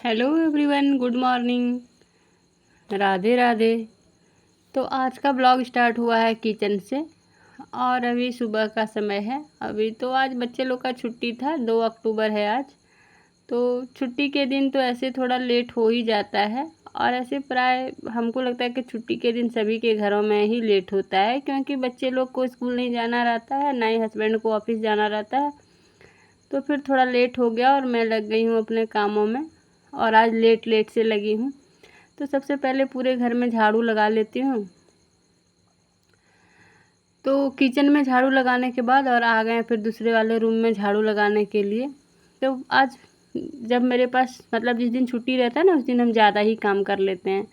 Hello everyone, good morning, Radhe Radhe. तो आज का ब्लॉग स्टार्ट हुआ है किचन से और अभी सुबह का समय है। अभी तो आज बच्चे लोग का छुट्टी था, 2 अक्टूबर है आज। तो छुट्टी के दिन तो ऐसे थोड़ा लेट हो ही जाता है और ऐसे प्राय हमको लगता है कि छुट्टी के दिन सभी के घरों में ही लेट होता है, क्योंकि बच्चे लोग को स्कूल नहीं जाना रहता है, ना ही हस्बैंड को ऑफिस जाना रहता है। तो फिर थोड़ा लेट हो गया और मैं लग गई हूँ अपने कामों में और आज लेट लेट से लगी हूँ। तो सबसे पहले पूरे घर में झाड़ू लगा लेती हूँ। तो किचन में झाड़ू लगाने के बाद और आ गए फिर दूसरे वाले रूम में झाड़ू लगाने के लिए। तो आज जब मेरे पास मतलब जिस दिन छुट्टी रहता है ना, उस दिन हम ज़्यादा ही काम कर लेते हैं,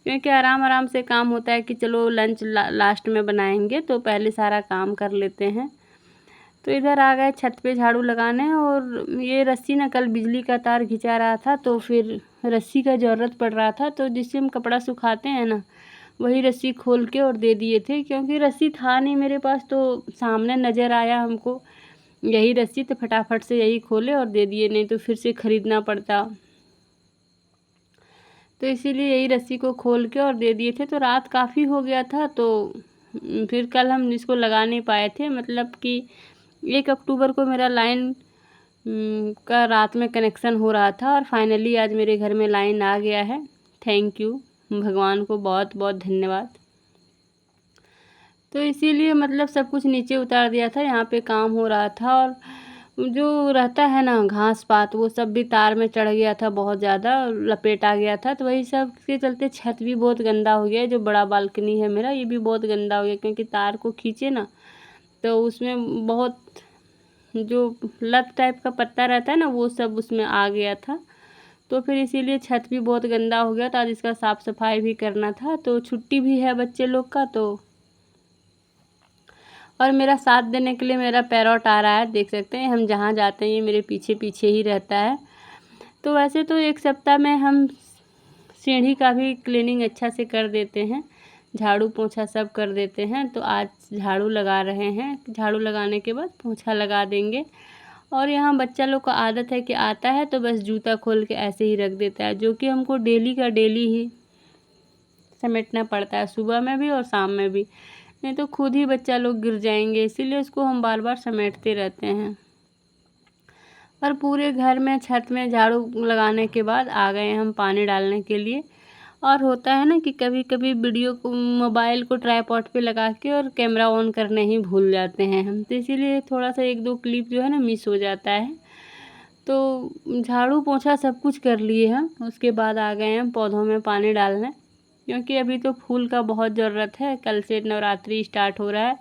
क्योंकि आराम आराम से काम होता है कि चलो लंच लास्ट में बनाएंगे, तो पहले सारा काम कर लेते हैं। तो इधर आ गए छत पे झाड़ू लगाने और ये रस्सी ना, कल बिजली का तार खिंचा रहा था तो फिर रस्सी का ज़रूरत पड़ रहा था, तो जिससे हम कपड़ा सुखाते हैं ना, वही रस्सी खोल के और दे दिए थे, क्योंकि रस्सी था नहीं मेरे पास। तो सामने नज़र आया हमको यही रस्सी, तो फटाफट से यही खोले और दे दिए, नहीं तो फिर से ख़रीदना पड़ता। तो इसीलिए यही रस्सी को खोल के और दे दिए थे। तो रात काफ़ी हो गया था, तो फिर कल हम इसको लगा नहीं पाए थे। मतलब कि 1 अक्टूबर को मेरा लाइन का रात में कनेक्शन हो रहा था और फाइनली आज मेरे घर में लाइन आ गया है। थैंक यू, भगवान को बहुत बहुत धन्यवाद। तो इसीलिए मतलब सब कुछ नीचे उतार दिया था, यहाँ पे काम हो रहा था। और जो रहता है ना घास पात, वो सब भी तार में चढ़ गया था, बहुत ज़्यादा लपेट आ गया था। तो वही सब के चलते छत भी बहुत गंदा हो गया है। जो बड़ा बालकनी है मेरा, ये भी बहुत गंदा हो गया, क्योंकि तार को खींचे ना तो उसमें बहुत जो लत टाइप का पत्ता रहता है ना, वो सब उसमें आ गया था। तो फिर इसीलिए छत भी बहुत गंदा हो गया था। आज इसका साफ़ सफाई भी करना था, तो छुट्टी भी है बच्चे लोग का। तो और मेरा साथ देने के लिए मेरा पैरॉट आ रहा है, देख सकते हैं। हम जहाँ जाते हैं ये मेरे पीछे पीछे ही रहता है। तो वैसे तो 1 सप्ताह में हम सीढ़ी का भी क्लीनिंग अच्छा से कर देते हैं, झाड़ू पोंछा सब कर देते हैं। तो आज झाड़ू लगा रहे हैं, झाड़ू लगाने के बाद पोंछा लगा देंगे। और यहाँ बच्चा लोग को आदत है कि आता है तो बस जूता खोल के ऐसे ही रख देता है, जो कि हमको डेली का डेली ही समेटना पड़ता है, सुबह में भी और शाम में भी, नहीं तो खुद ही बच्चा लोग गिर जाएंगे। इसीलिए उसको हम बार बार समेटते रहते हैं। और पूरे घर में छत में झाड़ू लगाने के बाद आ गए हम पानी डालने के लिए। और होता है ना कि कभी कभी वीडियो को मोबाइल को ट्राइपॉड पे लगा के और कैमरा ऑन करने ही भूल जाते हैं हम, तो इसीलिए थोड़ा सा 1-2 क्लिप जो है ना मिस हो जाता है। तो झाड़ू पोंछा सब कुछ कर लिए हम, उसके बाद आ गए हम पौधों में पानी डालने, क्योंकि अभी तो फूल का बहुत ज़रूरत है। कल से नवरात्रि स्टार्ट हो रहा है,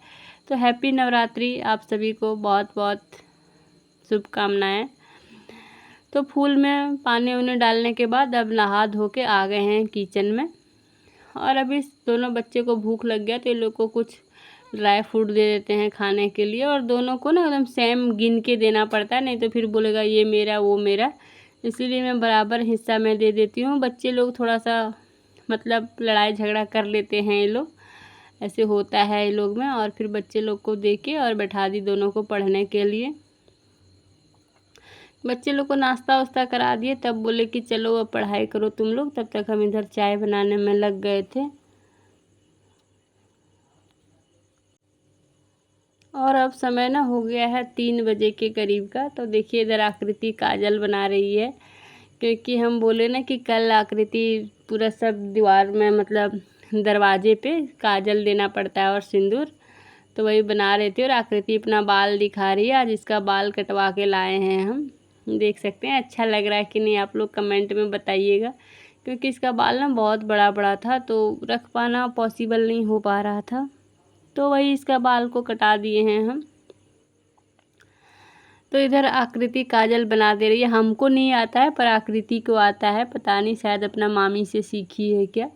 तो हैप्पी नवरात्रि आप सभी को, बहुत बहुत शुभकामनाएँ। तो फूल में पानी उनी डालने के बाद अब नहा धो के आ गए हैं किचन में। और अभी दोनों बच्चे को भूख लग गया, तो ये लोग को कुछ ड्राई फ्रूट दे देते हैं खाने के लिए। और दोनों को ना एकदम सेम गिन के देना पड़ता है, नहीं तो फिर बोलेगा ये मेरा वो मेरा, इसीलिए मैं बराबर हिस्सा में दे देती हूँ। बच्चे लोग थोड़ा सा मतलब लड़ाई झगड़ा कर लेते हैं, ये लोग ऐसे होता है ये लोग में। और फिर बच्चे लोग को दे के और बैठा दी दोनों को पढ़ने के लिए। बच्चे लोग को नाश्ता वास्ता करा दिए, तब बोले कि चलो अब पढ़ाई करो तुम लोग। तब तक हम इधर चाय बनाने में लग गए थे। और अब समय ना हो गया है 3 बजे के करीब का। तो देखिए इधर आकृति काजल बना रही है, क्योंकि हम बोले ना कि कल आकृति पूरा सब दीवार में मतलब दरवाजे पे काजल देना पड़ता है और सिंदूर, तो वही बना रहे थे। और आकृति अपना बाल दिखा रही है, आज इसका बाल कटवा के लाए हैं हम। देख सकते हैं अच्छा लग रहा है कि नहीं, आप लोग कमेंट में बताइएगा, क्योंकि इसका बाल ना बहुत बड़ा बड़ा था, तो रख पाना पॉसिबल नहीं हो पा रहा था। तो वही इसका बाल को कटा दिए हैं हम। तो इधर आकृति काजल बना दे रही है। हमको नहीं आता है पर आकृति को आता है, पता नहीं शायद अपना मामी से सीखी है क्या।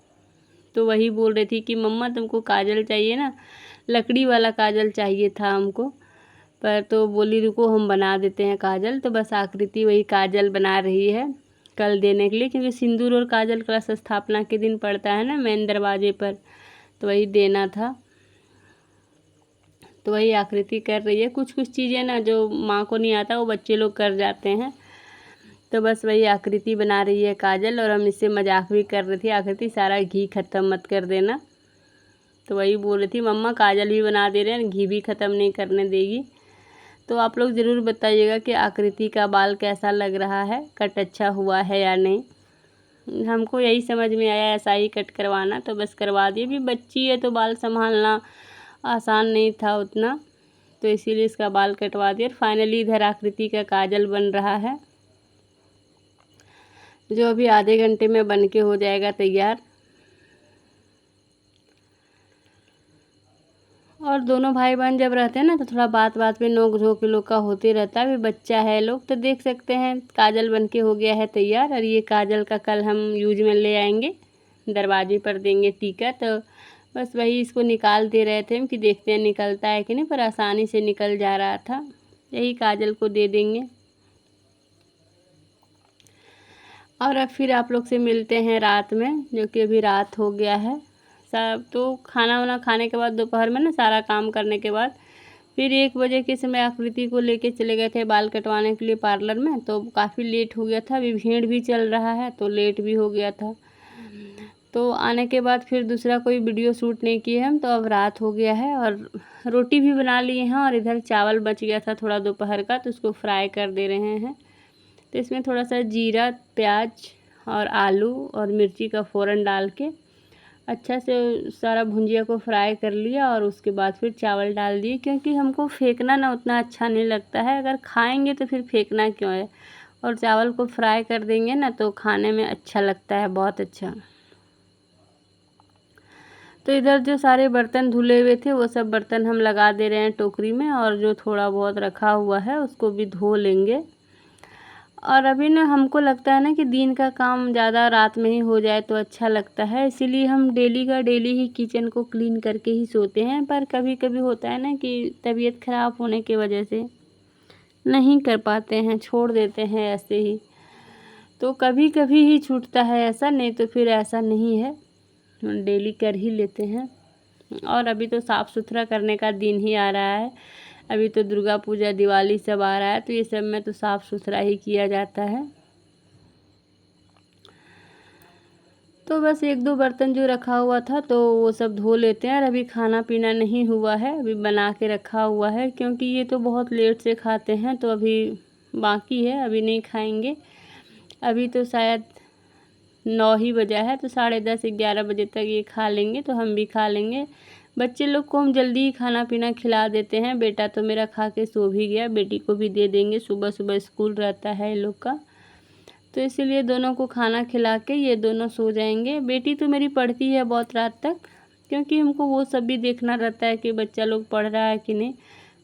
तो वही बोल रही थी कि मम्मा तुमको काजल चाहिए ना, लकड़ी वाला काजल चाहिए था हमको। पर तो बोली रुको हम बना देते हैं काजल। तो बस आकृति वही काजल बना रही है कल देने के लिए, क्योंकि सिंदूर और काजल कलश स्थापना के दिन पड़ता है ना मेन दरवाजे पर, तो वही देना था। तो वही आकृति कर रही है। कुछ कुछ चीज़ें ना जो माँ को नहीं आता वो बच्चे लोग कर जाते हैं। तो बस वही आकृति बना रही है काजल, और हम इससे मजाक भी कर रहे थे, आकृति सारा घी ख़त्म मत कर देना। तो वही बोल रही थी मम्मा काजल भी बना दे रहे हैं, घी भी ख़त्म नहीं करने देगी। तो आप लोग ज़रूर बताइएगा कि आकृति का बाल कैसा लग रहा है, कट अच्छा हुआ है या नहीं। हमको यही समझ में आया ऐसा ही कट करवाना, तो बस करवा दिए। भी बच्ची है तो बाल संभालना आसान नहीं था उतना, तो इसीलिए इसका बाल कटवा दिया। और फाइनली इधर आकृति का काजल बन रहा है, जो अभी आधे घंटे में बन के हो जाएगा तैयार। और दोनों भाई बहन जब रहते हैं ना तो थोड़ा बात बात पे नोक झोंक लोग का होते रहता है। अभी बच्चा है लोग, तो देख सकते हैं काजल बन के हो गया है तैयार। और ये काजल का कल हम यूज में ले आएंगे, दरवाजे पर देंगे टीका। तो बस वही इसको निकाल दे रहे थे हम कि देखते हैं निकलता है कि नहीं, पर आसानी से निकल जा रहा था। यही काजल को दे देंगे। और अब फिर आप लोग से मिलते हैं रात में, जो कि अभी रात हो गया है सब। तो खाना वाना खाने के बाद दोपहर में ना सारा काम करने के बाद फिर 1 बजे के समय आकृति को लेके चले गए थे बाल कटवाने के लिए पार्लर में। तो काफ़ी लेट हो गया था, अभी भीड़ भी चल रहा है तो लेट भी हो गया था। तो आने के बाद फिर दूसरा कोई वीडियो शूट नहीं किए हम। तो अब रात हो गया है और रोटी भी बना लिए हैं, और इधर चावल बच गया था थोड़ा दोपहर का, तो उसको फ्राई कर दे रहे हैं। तो इसमें थोड़ा सा जीरा, प्याज और आलू और मिर्ची का फ़ौरन डाल के अच्छा से सारा भुंजिया को फ्राई कर लिया, और उसके बाद फिर चावल डाल दिए। क्योंकि हमको फेंकना ना उतना अच्छा नहीं लगता है, अगर खाएंगे तो फिर फेंकना क्यों है। और चावल को फ्राई कर देंगे ना तो खाने में अच्छा लगता है, बहुत अच्छा। तो इधर जो सारे बर्तन धुले हुए थे वो सब बर्तन हम लगा दे रहे हैं टोकरी में, और जो थोड़ा बहुत रखा हुआ है उसको भी धो लेंगे। और अभी ना हमको लगता है ना कि दिन का काम ज़्यादा रात में ही हो जाए तो अच्छा लगता है, इसीलिए हम डेली का डेली ही किचन को क्लीन करके ही सोते हैं। पर कभी कभी होता है ना कि तबीयत ख़राब होने की वजह से नहीं कर पाते हैं, छोड़ देते हैं ऐसे ही। तो कभी कभी ही छूटता है ऐसा, नहीं तो फिर ऐसा नहीं है, डेली कर ही लेते हैं। और अभी तो साफ़ सुथरा करने का दिन ही आ रहा है। अभी तो दुर्गा पूजा, दिवाली सब आ रहा है, तो ये सब में तो साफ़ सुथरा ही किया जाता है। तो बस 1-2 बर्तन जो रखा हुआ था तो वो सब धो लेते हैं। और अभी खाना पीना नहीं हुआ है, अभी बना के रखा हुआ है, क्योंकि ये तो बहुत लेट से खाते हैं, तो अभी बाकी है, अभी नहीं खाएंगे। अभी तो शायद 9 ही बजा है, तो 10:30-11 बजे तक ये खा लेंगे, तो हम भी खा लेंगे। बच्चे लोग को हम जल्दी ही खाना पीना खिला देते हैं। बेटा तो मेरा खा के सो भी गया, बेटी को भी दे देंगे, सुबह सुबह स्कूल रहता है ये लोग का, तो इसीलिए दोनों को खाना खिला के ये दोनों सो जाएंगे। बेटी तो मेरी पढ़ती है बहुत रात तक, क्योंकि हमको वो सब भी देखना रहता है कि बच्चा लोग पढ़ रहा है कि नहीं,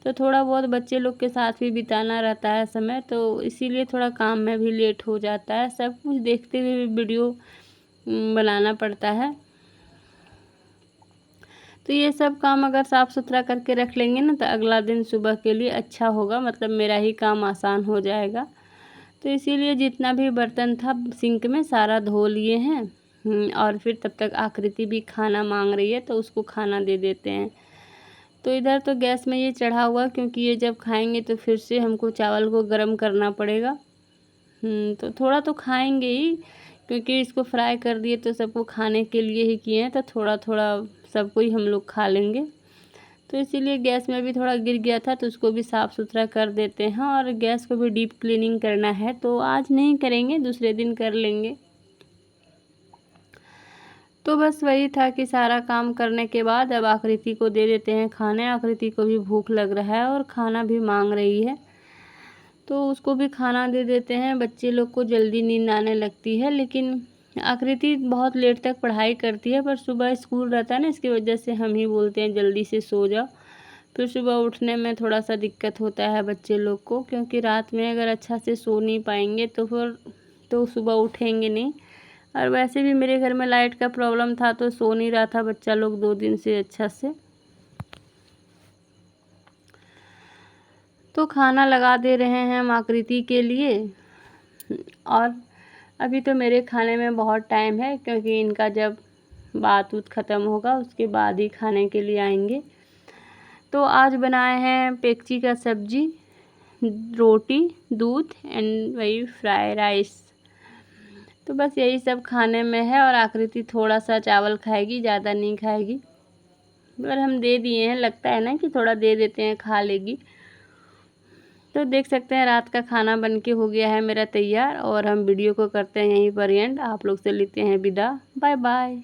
तो थोड़ा बहुत बच्चे लोग के साथ भी बिताना रहता है समय, तो इसीलिए थोड़ा काम में भी लेट हो जाता है। सब कुछ देखते हुए वीडियो बनाना पड़ता है। तो ये सब काम अगर साफ़ सुथरा करके रख लेंगे ना तो अगला दिन सुबह के लिए अच्छा होगा, मतलब मेरा ही काम आसान हो जाएगा। तो इसीलिए जितना भी बर्तन था सिंक में सारा धो लिए हैं। और फिर तब तक आकृति भी खाना मांग रही है, तो उसको खाना दे देते हैं। तो इधर तो गैस में ये चढ़ा हुआ, क्योंकि ये जब खाएंगे तो फिर से हमको चावल को गर्म करना पड़ेगा। तो थोड़ा तो खाएंगे ही, क्योंकि इसको फ्राई कर दिए तो सबको खाने के लिए ही किए हैं, तो थोड़ा थोड़ा सबको ही हम लोग खा लेंगे। तो इसीलिए गैस में भी थोड़ा गिर गया था, तो उसको भी साफ़ सुथरा कर देते हैं। और गैस को भी डीप क्लीनिंग करना है, तो आज नहीं करेंगे, दूसरे दिन कर लेंगे। तो बस वही था कि सारा काम करने के बाद अब आकृति को दे देते हैं खाने। आकृति को भी भूख लग रहा है और खाना भी मांग रही है, तो उसको भी खाना दे देते हैं। बच्चे लोग को जल्दी नींद आने लगती है, लेकिन आकृति बहुत लेट तक पढ़ाई करती है, पर सुबह स्कूल रहता है ना, इसकी वजह से हम ही बोलते हैं जल्दी से सो जाओ। फिर सुबह उठने में थोड़ा सा दिक्कत होता है बच्चे लोग को, क्योंकि रात में अगर अच्छा से सो नहीं पाएंगे तो फिर तो सुबह उठेंगे नहीं। और वैसे भी मेरे घर में लाइट का प्रॉब्लम था, तो सो नहीं रहा था बच्चा लोग 2 दिन से अच्छा से। तो खाना लगा दे रहे हैं हम आकृति के लिए। और अभी तो मेरे खाने में बहुत टाइम है, क्योंकि इनका जब बात उत ख़त्म होगा उसके बाद ही खाने के लिए आएंगे। तो आज बनाए हैं पेक्ची का सब्जी, रोटी, दूध एंड वही फ्राई राइस। तो बस यही सब खाने में है, और आकृति थोड़ा सा चावल खाएगी, ज़्यादा नहीं खाएगी, पर हम दे दिए हैं, लगता है ना कि थोड़ा दे देते हैं, खा लेगी। तो देख सकते हैं रात का खाना बनके हो गया है मेरा तैयार, और हम वीडियो को करते हैं यहीं पर एंड। आप लोग से लेते हैं विदा। Bye bye.